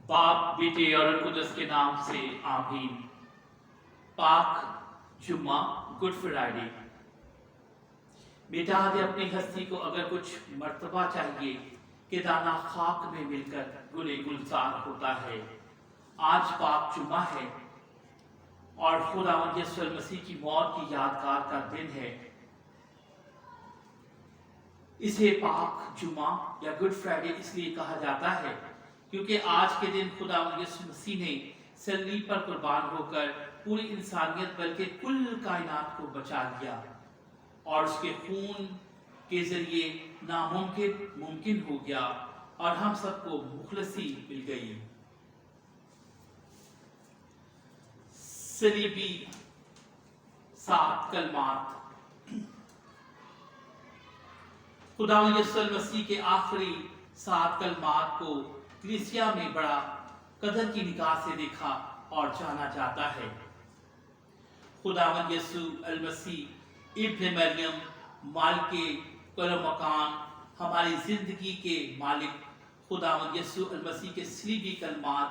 बाप बेटे और कुदस के नाम से आमीन। पाक जुम्मा गुड फ्राइडे। बेटा आदि अपनी हस्ती को अगर कुछ मर्तबा चाहिए कि दाना खाक में मिलकर गुले गुलजार होता है। आज पाक जुम्मा है और खुदावंद यीशु मसीह की मौत की यादगार का दिन है। इसे पाक जुम्मा या गुड फ्राइडे इसलिए कहा जाता है क्योंकि आज के दिन खुदावंद यीशु मसीह ने सलीब पर कुर्बान होकर पूरी इंसानियत बल्कि कुल कायनात को बचा लिया और उसके खून के जरिए नामुमकिन मुमकिन हो गया और हम सबको मुखलसी मिल गई। सलीबी 7 कलमात खुदावंद यीशु मसीह के आखिरी 7 कलमात को कलीसिया में बड़ा कदर की निगाह से देखा और जाना जाता है। खुदावंद यीशु मसीह इब्न मरियम मालिके कुल मकान हमारी जिंदगी के मालिक खुदावंद यीशु मसीह के सलीबी कलमात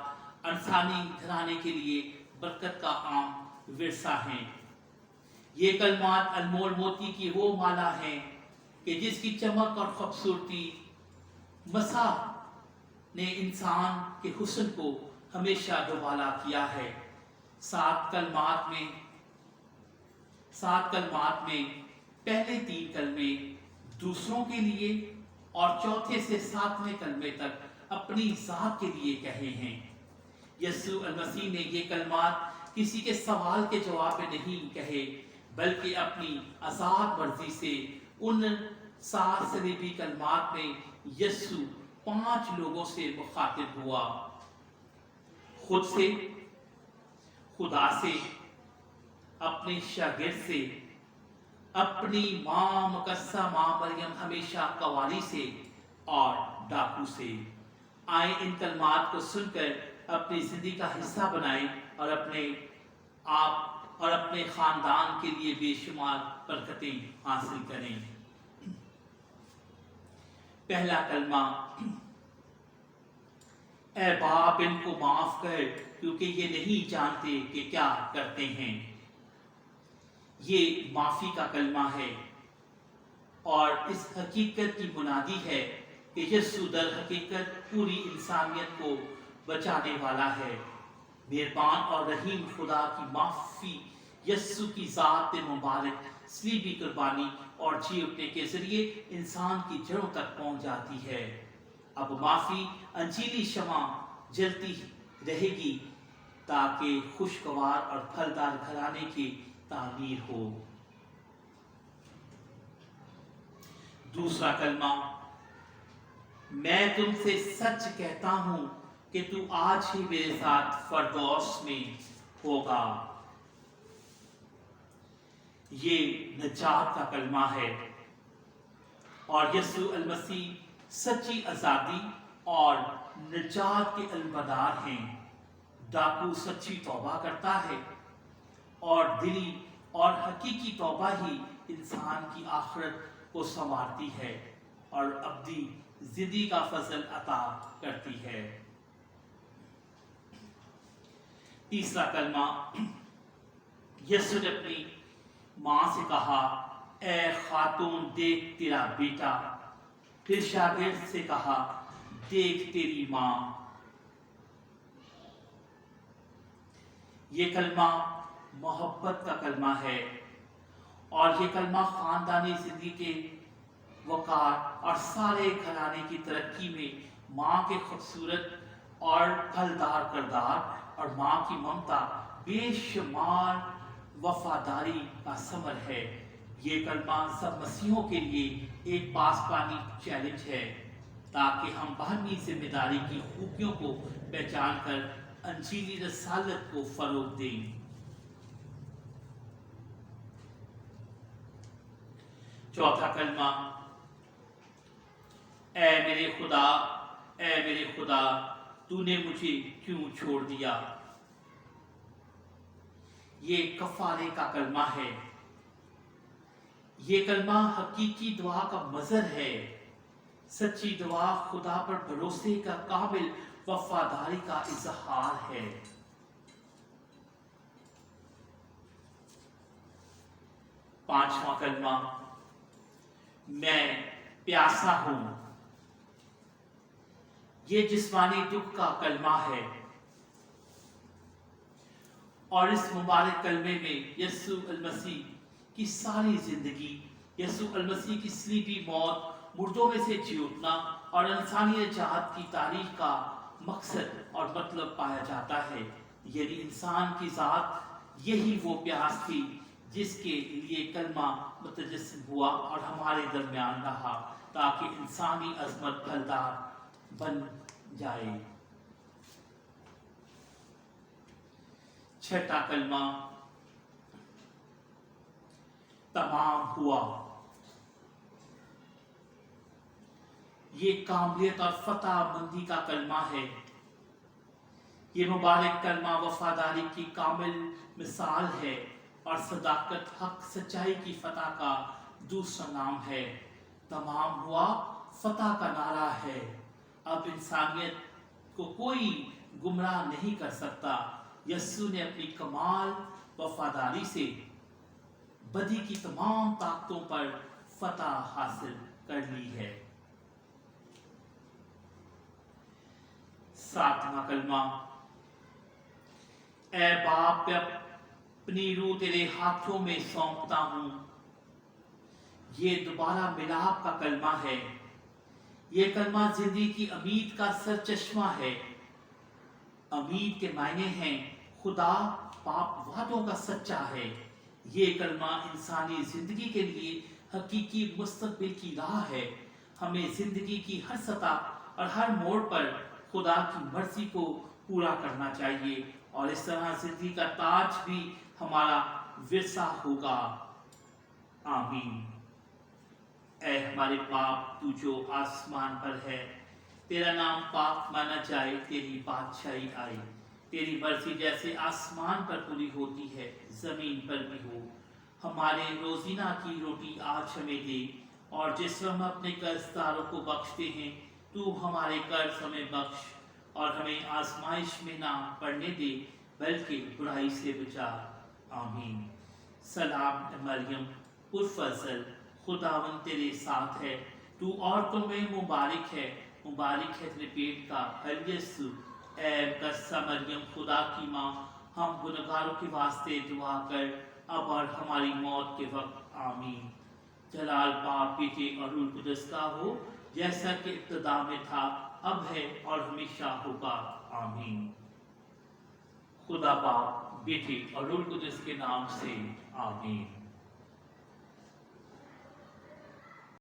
इंसानी घराने के लिए बरकत का आम विरसा हैं। ये कलमात अनमोल मोती की वो माला है कि जिसकी चमक और खूबसूरती मसा ने इंसान के हुस्न को हमेशा दुबाला किया है। 7 कलमात में पहले 3 कलमे दूसरों के लिए और चौथे से 7वें कलमे तक अपनी जात के लिए कहे हैं। यीशु मसीह ने ये कलमात किसी के सवाल के जवाब में नहीं कहे बल्कि अपनी आजाद मर्जी से उन 7 सलीबी कलमात में यीशु 5 लोगों से मुखातिब हुआ। खुद से, खुदा से, अपने शागिर्द से, अपनी मां मुकस्सा मां मरियम हमेशा कवारी से और डाकू से। आए इन कलमात को सुनकर अपनी जिंदगी का हिस्सा बनाएं और अपने आप और अपने खानदान के लिए बेशुमार बरकतें हासिल करें। पहला कलमा, ऐ बाप इनको माफ कर क्योंकि ये नहीं जानते कि क्या करते हैं। ये माफी का कलमा है और इस हकीकत की बुनियादी है कि यीशु दर हकीकत पूरी इंसानियत को बचाने वाला है। मेहरबान और रहीम खुदा की माफी यीशु की जात मुबारक सलीबी कुर्बानी और जी उठने के जरिए इंसान की जड़ों तक पहुंच जाती है। अब माफी अंजीली शमा जलती रहेगी ताकि खुशगवार और फलदार घराने की तामीर हो। दूसरा कलमा, मैं तुमसे सच कहता हूं कि तू आज ही मेरे साथ फरदौस में होगा। ये नजात का कलमा है और यीशु मसीह सच्ची आजादी और नजात के अलमदार हैं। डाकू सच्ची तौबा करता है और दिली और हकीकी तौबा ही इंसान की आखिरत को संवारती है और अब्दी जिंदगी का फजल अता करती है। तीसरा कलमा, यीशु ने अपनी मां से कहा, ऐ खातून देख तेरा बेटा। फिर शागिर्द से कहा, देख तेरी मां। ये कलमा मोहब्बत का कलमा है और ये कलमा खानदानी जिंदगी के वकार और सारे घराने की तरक्की में मां के खूबसूरत और फलदार किरदार और मां की ममता बेशुमार वफादारी का समर है। ये कलमा सब मसीहों के लिए एक पासपानी चैलेंज है ताकि हम बाहमी जिम्मेदारी की खूबियों को पहचान कर अंजीली रसालत को फरोग दें। चौथा कलमा, ऐ मेरे खुदा तूने मुझे क्यों छोड़ दिया। ये कफारे का कलमा है। ये कलमा हकीकी दुआ का मजर है। सच्ची दुआ खुदा पर भरोसे का काबिल वफादारी का इजहार है। पांचवा कलमा, मैं प्यासा हूं। ये जिस्मानी दुख का कलमा है और इस मुबारक कलमे में यीशु अल-मसीह की सारी जिंदगी, यीशु अल-मसीह की सलीबी मौत, मुर्दों में से जी उठना और इंसानियत जहाद की तारीख का मकसद और मतलब पाया जाता है। यदि इंसान की जात यही वो प्यास थी जिसके लिए कलमा मुतजस्सिम हुआ और हमारे दरमियान रहा, ताकि इंसानी अजमत फलदार बन जाए। छठा कलमा, तमाम हुआ। ये कामलियत और फतह मंदी का कलमा है। ये मुबारक कलमा वफादारी की कामिल मिसाल है और सदाकत, हक, सच्चाई की फतह का दूसरा नाम है। तमाम हुआ फतह का नारा है। अब इंसानियत को कोई गुमराह नहीं कर सकता। यीशु ने अपनी कमाल वफादारी से बदी की तमाम ताकतों पर फतह हासिल कर ली है। सातवां कलमा, ऐ बाप, अपनी रूह तेरे हाथों में सौंपता हूं। ये दोबारा मिलाप का कलमा है। ये कलमा जिंदगी की उम्मीद का सरचश्मा है। उम्मीद के मायने हैं खुदा पाप वादों का सच्चा है। ये कलमा इंसानी जिंदगी के लिए हकीकी मुस्तकबिल की राह है। हमें जिंदगी की हर सतह और हर मोड़ पर खुदा की मर्जी को पूरा करना चाहिए और इस तरह जिंदगी का ताज भी हमारा विरसा होगा। आमीन। ऐ हमारे बाप, तू जो आसमान पर है, तेरा नाम पाक माना जाए, तेरी बादशाही आए, तेरी मर्जी जैसे आसमान पर पूरी होती है जमीन पर भी हो। हमारे रोजीना की रोटी आज हमें दे और जिस हम अपने कर्जदारों को बख्शते हैं, तू हमारे कर्ज हमें बख्श और हमें आजमाइश में ना पड़ने दे, बल्कि बुराई से बचा। आमीन। सलाम मरियम, पुरफज़ल, खुदावन तेरे साथ है, तू औरतों में मुबारक है, मुबारक है तेरे पेट का फल यीशु। ऐ मुकद्दसा मरियम, खुदा की माँ, हम गुनहगारों के वास्ते दुआ कर, अब और हमारी मौत के वक्त। आमीन। जलाल बाप, बेटे और रूह कुदस का हो, जैसा कि इब्तिदा में था, अब है और हमेशा होगा। आमीन। खुदा बाप, बेटे और रूह कुदस के नाम से। आमीन।